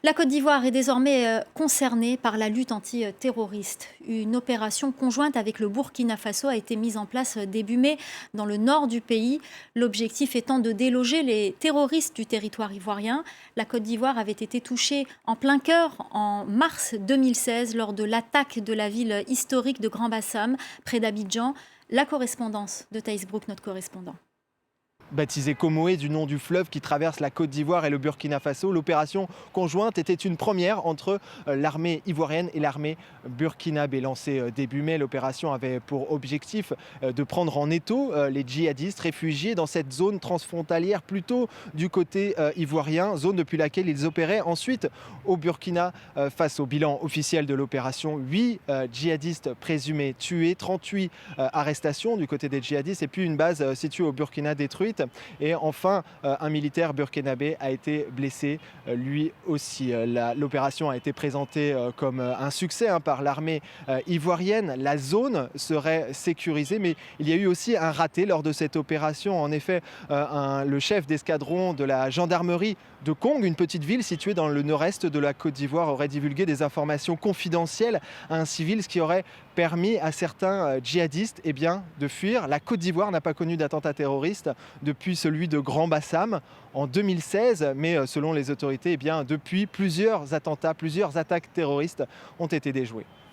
La Côte d'Ivoire est désormais concernée par la lutte antiterroriste. Une opération conjointe avec le Burkina Faso a été mise en place début mai dans le nord du pays. L'objectif étant de déloger les terroristes du territoire ivoirien. La Côte d'Ivoire avait été touchée en plein cœur en mars 2016 lors de l'attaque de la ville historique de Grand Bassam, près d'Abidjan. La correspondance de Thaïs Brook, notre correspondant. Baptisé Comoé du nom du fleuve qui traverse la Côte d'Ivoire et le Burkina Faso, l'opération conjointe était une première entre l'armée ivoirienne et l'armée burkinabé. Lancée début mai, l'opération avait pour objectif de prendre en étau les djihadistes réfugiés dans cette zone transfrontalière plutôt du côté ivoirien, zone depuis laquelle ils opéraient ensuite au Burkina Faso. Bilan officiel de l'opération, 8 djihadistes présumés tués, 38 arrestations du côté des djihadistes et puis une base située au Burkina détruite. Et enfin, un militaire burkinabé a été blessé lui aussi. L'opération a été présentée comme un succès par l'armée ivoirienne. La zone serait sécurisée, mais il y a eu aussi un raté lors de cette opération. En effet, le chef d'escadron de la gendarmerie de Kong, une petite ville située dans le nord-est de la Côte d'Ivoire, aurait divulgué des informations confidentielles à un civil, ce qui aurait permis à certains djihadistes de fuir. La Côte d'Ivoire n'a pas connu d'attentat terroriste depuis celui de Grand Bassam en 2016, mais selon les autorités, depuis plusieurs attentats, plusieurs attaques terroristes ont été déjouées.